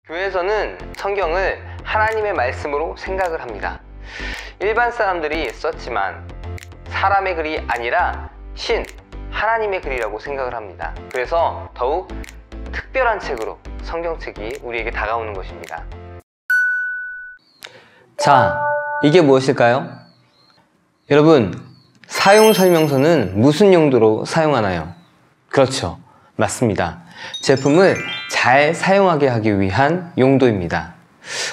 교회에서는 성경을 하나님의 말씀으로 생각을 합니다. 일반 사람들이 썼지만 사람의 글이 아니라 하나님의 글이라고 생각을 합니다. 그래서 더욱 특별한 책으로 성경책이 우리에게 다가오는 것입니다. 자, 이게 무엇일까요? 여러분, 사용설명서는 무슨 용도로 사용하나요? 그렇죠, 맞습니다. 제품을 잘 사용하게 하기 위한 용도입니다.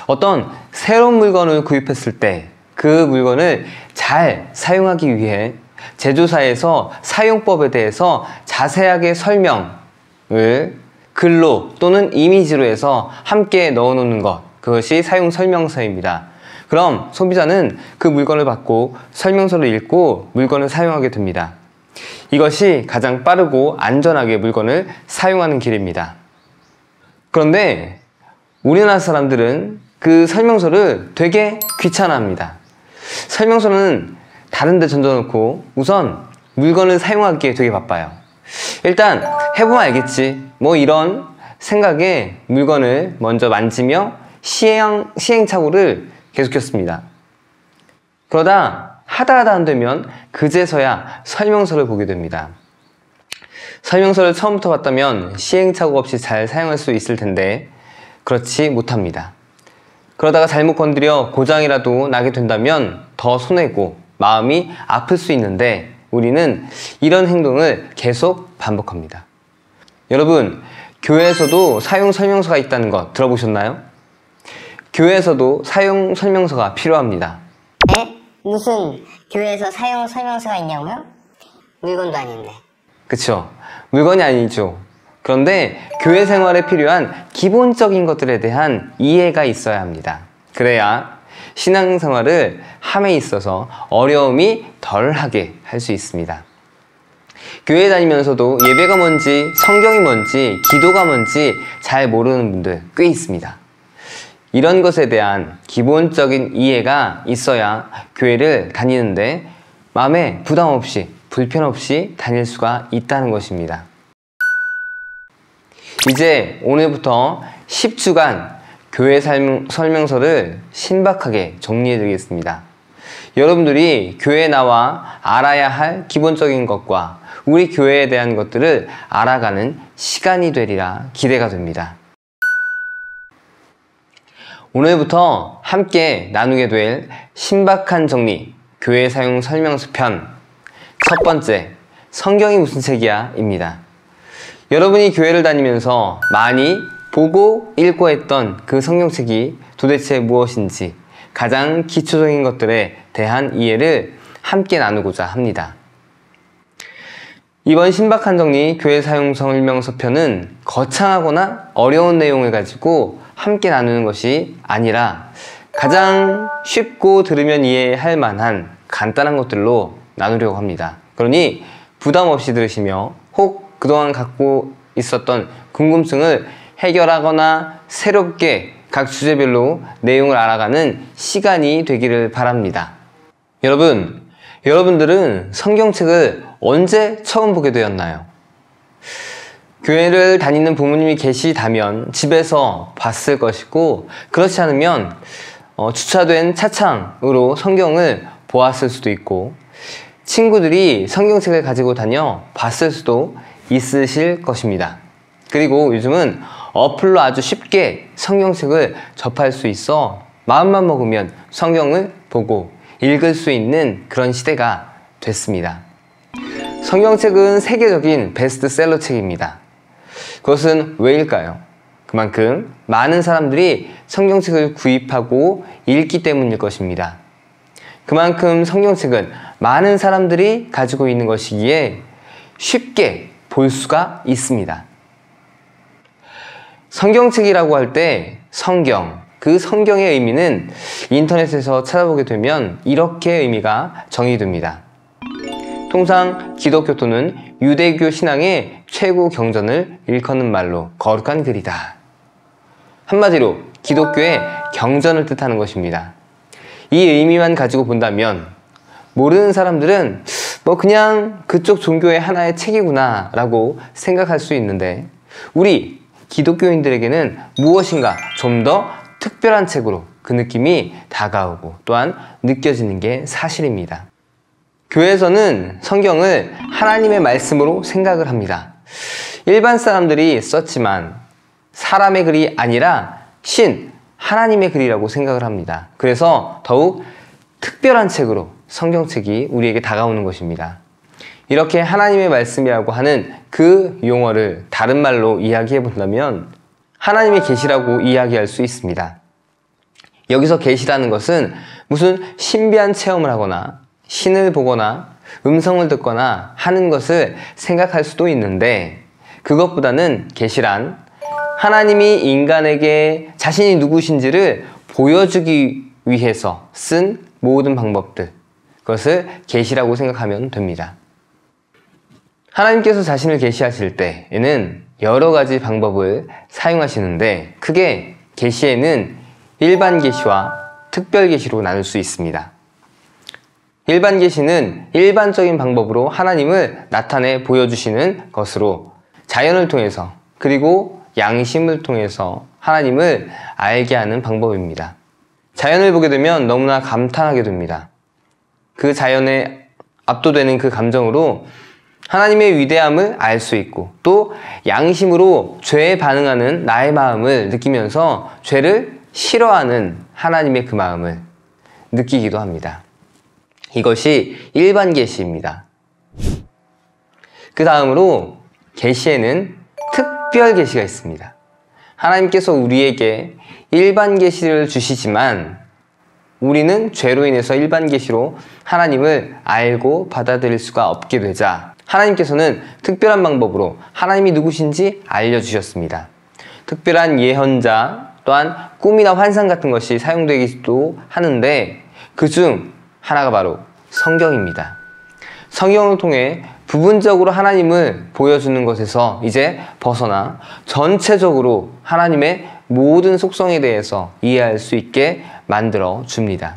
어떤 새로운 물건을 구입했을 때 그 물건을 잘 사용하기 위해 제조사에서 사용법에 대해서 자세하게 설명을 글로 또는 이미지로 해서 함께 넣어 놓는 것, 그것이 사용설명서입니다. 그럼 소비자는 그 물건을 받고 설명서를 읽고 물건을 사용하게 됩니다. 이것이 가장 빠르고 안전하게 물건을 사용하는 길입니다. 그런데 우리나라 사람들은 그 설명서를 되게 귀찮아합니다. 설명서는 다른 데 던져놓고 우선 물건을 사용하기에 되게 바빠요. 일단 해보면 알겠지, 뭐 이런 생각에 물건을 먼저 만지며 시행착오를 계속했습니다. 그러다 하다 안 되면 그제서야 설명서를 보게 됩니다. 설명서를 처음부터 봤다면 시행착오 없이 잘 사용할 수 있을 텐데 그렇지 못합니다. 그러다가 잘못 건드려 고장이라도 나게 된다면 더 손해고 마음이 아플 수 있는데 우리는 이런 행동을 계속 반복합니다. 여러분, 교회에서도 사용 설명서가 있다는 거 들어보셨나요? 교회에서도 사용 설명서가 필요합니다. 에? 무슨 교회에서 사용 설명서가 있냐고요? 물건도 아닌데. 그쵸, 물건이 아니죠. 그런데 교회 생활에 필요한 기본적인 것들에 대한 이해가 있어야 합니다. 그래야 신앙생활을 함에 있어서 어려움이 덜하게 할 수 있습니다. 교회 다니면서도 예배가 뭔지, 성경이 뭔지, 기도가 뭔지 잘 모르는 분들 꽤 있습니다. 이런 것에 대한 기본적인 이해가 있어야 교회를 다니는데 마음에 부담 없이, 불편 없이 다닐 수가 있다는 것입니다. 이제 오늘부터 10주간 교회 설명서를 신박하게 정리해 드리겠습니다. 여러분들이 교회에 나와 알아야 할 기본적인 것과 우리 교회에 대한 것들을 알아가는 시간이 되리라 기대가 됩니다. 오늘부터 함께 나누게 될 신박한 정리, 교회 사용 설명서 편. 첫 번째, 성경이 무슨 책이야? 입니다. 여러분이 교회를 다니면서 많이 보고 읽고 했던 그 성경책이 도대체 무엇인지 가장 기초적인 것들에 대한 이해를 함께 나누고자 합니다. 이번 신박한 정리 교회 사용 설명서 편은 거창하거나 어려운 내용을 가지고 함께 나누는 것이 아니라 가장 쉽고 들으면 이해할 만한 간단한 것들로 나누려고 합니다. 그러니 부담 없이 들으시며 혹 그동안 갖고 있었던 궁금증을 해결하거나 새롭게 각 주제별로 내용을 알아가는 시간이 되기를 바랍니다. 여러분들은 성경책을 언제 처음 보게 되었나요? 교회를 다니는 부모님이 계시다면 집에서 봤을 것이고, 그렇지 않으면 주차된 차창으로 성경을 보았을 수도 있고, 친구들이 성경책을 가지고 다녀 봤을 수도 있으실 것입니다. 그리고 요즘은 어플로 아주 쉽게 성경책을 접할 수 있어 마음만 먹으면 성경을 보고 읽을 수 있는 그런 시대가 됐습니다. 성경책은 세계적인 베스트셀러 책입니다. 그것은 왜일까요? 그만큼 많은 사람들이 성경책을 구입하고 읽기 때문일 것입니다. 그만큼 성경책은 많은 사람들이 가지고 있는 것이기에 쉽게 볼 수가 있습니다. 성경책이라고 할 때 그 성경의 의미는 인터넷에서 찾아보게 되면 이렇게 의미가 정의됩니다. 통상 기독교토는 유대교 신앙의 최고 경전을 일컫는 말로 거룩한 글이다. 한마디로 기독교의 경전을 뜻하는 것입니다. 이 의미만 가지고 본다면 모르는 사람들은 그냥 그쪽 종교의 하나의 책이구나 라고 생각할 수 있는데, 우리 기독교인들에게는 무엇인가 좀 더 특별한 책으로 그 느낌이 다가오고 또한 느껴지는 게 사실입니다. 교회에서는 성경을 하나님의 말씀으로 생각을 합니다. 일반 사람들이 썼지만 사람의 글이 아니라 하나님의 글이라고 생각을 합니다. 그래서 더욱 특별한 책으로 성경책이 우리에게 다가오는 것입니다. 이렇게 하나님의 말씀이라고 하는 그 용어를 다른 말로 이야기해 본다면 하나님의 계시라고 이야기할 수 있습니다. 여기서 계시라는 것은 무슨 신비한 체험을 하거나 신을 보거나 음성을 듣거나 하는 것을 생각할 수도 있는데, 그것보다는 계시란 하나님이 인간에게 자신이 누구신지를 보여주기 위해서 쓴 모든 방법들, 그것을 계시라고 생각하면 됩니다. 하나님께서 자신을 계시하실 때에는 여러 가지 방법을 사용하시는데, 크게 계시에는 일반 계시와 특별 계시로 나눌 수 있습니다. 일반 계시는 일반적인 방법으로 하나님을 나타내 보여주시는 것으로 자연을 통해서 그리고 양심을 통해서 하나님을 알게 하는 방법입니다. 자연을 보게 되면 너무나 감탄하게 됩니다. 그 자연에 압도되는 그 감정으로 하나님의 위대함을 알 수 있고, 또 양심으로 죄에 반응하는 나의 마음을 느끼면서 죄를 싫어하는 하나님의 그 마음을 느끼기도 합니다. 이것이 일반 계시입니다. 그 다음으로 계시에는 특별 계시가 있습니다. 하나님께서 우리에게 일반 계시를 주시지만 우리는 죄로 인해서 일반 계시로 하나님을 알고 받아들일 수가 없게 되자 하나님께서는 특별한 방법으로 하나님이 누구신지 알려주셨습니다. 특별한 예언자, 또한 꿈이나 환상 같은 것이 사용되기도 하는데 그중 하나가 바로 성경입니다. 성경을 통해 부분적으로 하나님을 보여주는 것에서 이제 벗어나 전체적으로 하나님의 모든 속성에 대해서 이해할 수 있게 만들어 줍니다.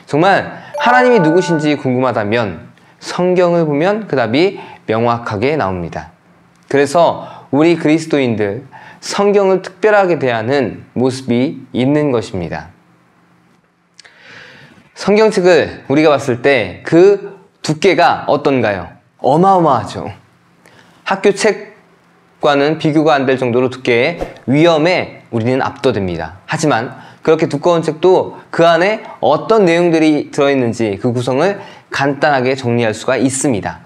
정말 하나님이 누구신지 궁금하다면 성경을 보면 그 답이 명확하게 나옵니다. 그래서 우리 그리스도인들 성경을 특별하게 대하는 모습이 있는 것입니다. 성경책을 우리가 봤을 때 그 두께가 어떤가요? 어마어마하죠. 학교 책과는 비교가 안 될 정도로 두께의 위험에 우리는 압도됩니다. 하지만 그렇게 두꺼운 책도 그 안에 어떤 내용들이 들어있는지 그 구성을 간단하게 정리할 수가 있습니다.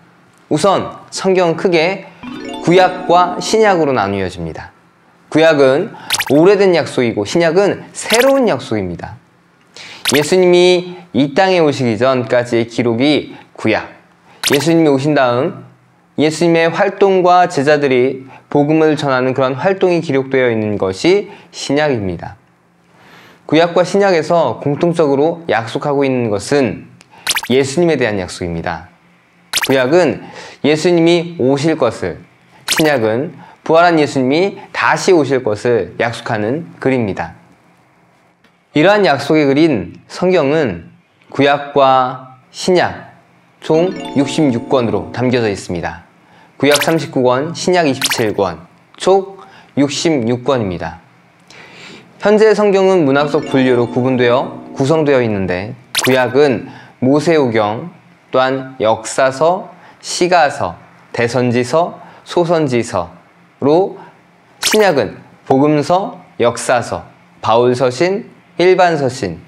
우선 성경은 크게 구약과 신약으로 나뉘어집니다. 구약은 오래된 약속이고 신약은 새로운 약속입니다. 예수님이 이 땅에 오시기 전까지의 기록이 구약, 예수님이 오신 다음 예수님의 활동과 제자들이 복음을 전하는 그런 활동이 기록되어 있는 것이 신약입니다. 구약과 신약에서 공통적으로 약속하고 있는 것은 예수님에 대한 약속입니다. 구약은 예수님이 오실 것을, 신약은 부활한 예수님이 다시 오실 것을 약속하는 글입니다. 이러한 약속의 글인 성경은 구약과 신약 총 66권으로 담겨져 있습니다. 구약 39권, 신약 27권, 총 66권입니다. 현재 성경은 문학적 분류로 구성되어 있는데 구약은 모세오경, 또한 역사서, 시가서, 대선지서, 소선지서로, 신약은 복음서, 역사서, 바울서신, 일반서신,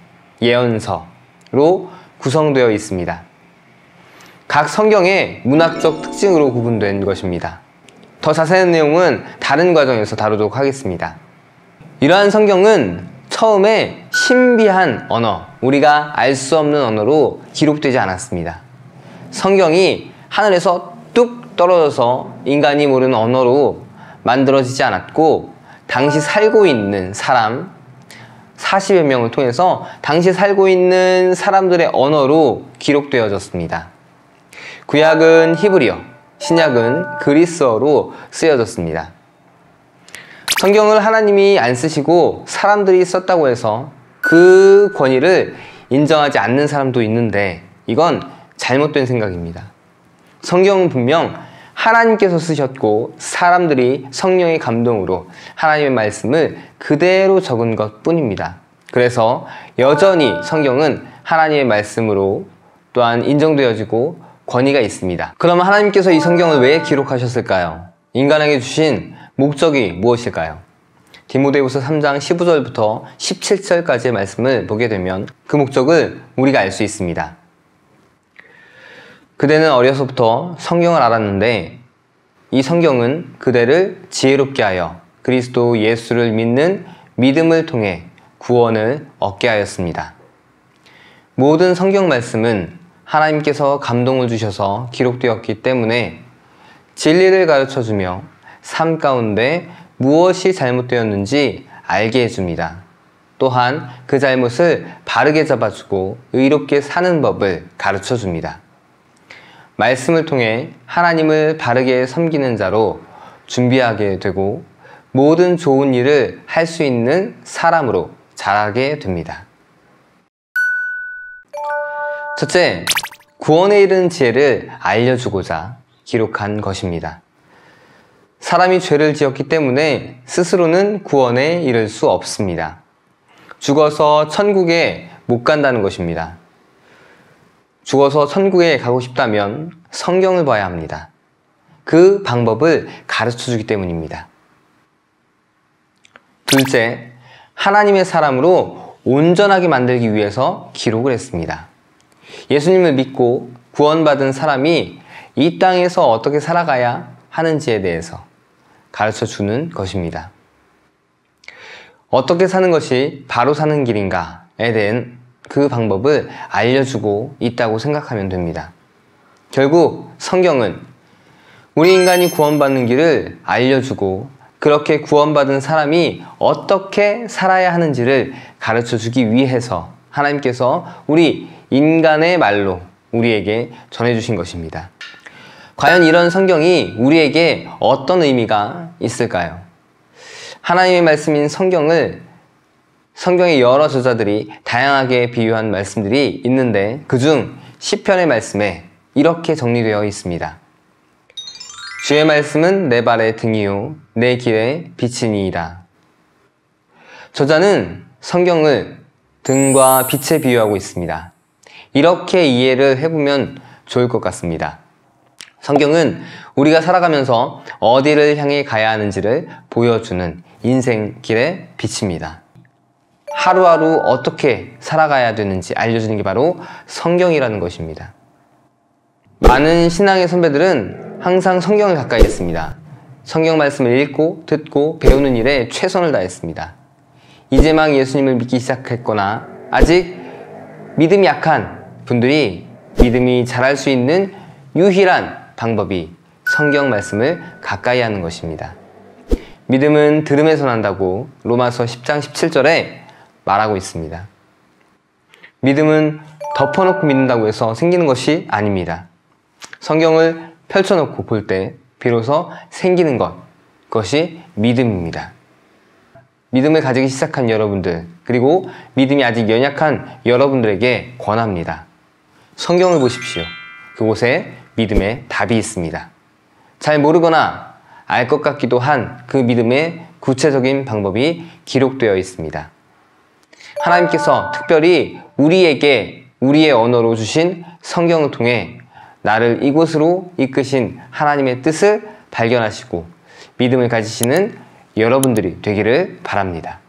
예언서로 구성되어 있습니다. 각 성경의 문학적 특징으로 구분된 것입니다. 더 자세한 내용은 다른 과정에서 다루도록 하겠습니다. 이러한 성경은 처음에 신비한 언어, 우리가 알 수 없는 언어로 기록되지 않았습니다. 성경이 하늘에서 뚝 떨어져서 인간이 모르는 언어로 만들어지지 않았고, 당시 살고 있는 사람 40여 명을 통해서 당시 살고 있는 사람들의 언어로 기록되어졌습니다. 구약은 히브리어, 신약은 그리스어로 쓰여졌습니다. 성경을 하나님이 안 쓰시고 사람들이 썼다고 해서 그 권위를 인정하지 않는 사람도 있는데 이건 잘못된 생각입니다. 성경은 분명 하나님께서 쓰셨고 사람들이 성령의 감동으로 하나님의 말씀을 그대로 적은 것 뿐입니다. 그래서 여전히 성경은 하나님의 말씀으로 또한 인정되어지고 권위가 있습니다. 그럼 하나님께서 이 성경을 왜 기록하셨을까요? 인간에게 주신 목적이 무엇일까요? 디모데후서 3장 15절부터 17절까지의 말씀을 보게 되면 그 목적을 우리가 알 수 있습니다. 그대는 어려서부터 성경을 알았는데 이 성경은 그대를 지혜롭게 하여 그리스도 예수를 믿는 믿음을 통해 구원을 얻게 하였습니다. 모든 성경 말씀은 하나님께서 감동을 주셔서 기록되었기 때문에 진리를 가르쳐주며 삶 가운데 무엇이 잘못되었는지 알게 해줍니다. 또한 그 잘못을 바르게 잡아주고 의롭게 사는 법을 가르쳐줍니다. 말씀을 통해 하나님을 바르게 섬기는 자로 준비하게 되고 모든 좋은 일을 할 수 있는 사람으로 자라게 됩니다. 첫째, 구원에 이르는 지혜를 알려주고자 기록한 것입니다. 사람이 죄를 지었기 때문에 스스로는 구원에 이를 수 없습니다. 죽어서 천국에 못 간다는 것입니다. 죽어서 천국에 가고 싶다면 성경을 봐야 합니다. 그 방법을 가르쳐주기 때문입니다. 둘째, 하나님의 사람으로 온전하게 만들기 위해서 기록을 했습니다. 예수님을 믿고 구원받은 사람이 이 땅에서 어떻게 살아가야 하는지에 대해서 가르쳐주는 것입니다. 어떻게 사는 것이 바로 사는 길인가에 대한 그 방법을 알려주고 있다고 생각하면 됩니다. 결국 성경은 우리 인간이 구원받는 길을 알려주고 그렇게 구원받은 사람이 어떻게 살아야 하는지를 가르쳐주기 위해서 하나님께서 우리 인간의 말로 우리에게 전해주신 것입니다. 과연 이런 성경이 우리에게 어떤 의미가 있을까요? 하나님의 말씀인 성경의 여러 저자들이 다양하게 비유한 말씀들이 있는데 그중 시편의 말씀에 이렇게 정리되어 있습니다. 주의 말씀은 내 발의 등이요 내 길의 빛이니이다. 저자는 성경을 등과 빛에 비유하고 있습니다. 이렇게 이해를 해보면 좋을 것 같습니다. 성경은 우리가 살아가면서 어디를 향해 가야 하는지를 보여주는 인생길의 빛입니다. 하루하루 어떻게 살아가야 되는지 알려주는 게 바로 성경이라는 것입니다. 많은 신앙의 선배들은 항상 성경을 가까이 했습니다. 성경 말씀을 읽고 듣고 배우는 일에 최선을 다했습니다. 이제 막 예수님을 믿기 시작했거나 아직 믿음이 약한 분들이 믿음이 자랄 수 있는 유일한 방법이 성경 말씀을 가까이 하는 것입니다. 믿음은 들음에서 난다고 로마서 10장 17절에 말하고 있습니다. 믿음은 덮어놓고 믿는다고 해서 생기는 것이 아닙니다. 성경을 펼쳐놓고 볼 때 비로소 생기는 그것이 믿음입니다. 믿음을 가지기 시작한 여러분들, 그리고 믿음이 아직 연약한 여러분들에게 권합니다. 성경을 보십시오. 그곳에 믿음의 답이 있습니다. 잘 모르거나 알 것 같기도 한 그 믿음의 구체적인 방법이 기록되어 있습니다. 하나님께서 특별히 우리에게 우리의 언어로 주신 성경을 통해 나를 이곳으로 이끄신 하나님의 뜻을 발견하시고 믿음을 가지시는 여러분들이 되기를 바랍니다.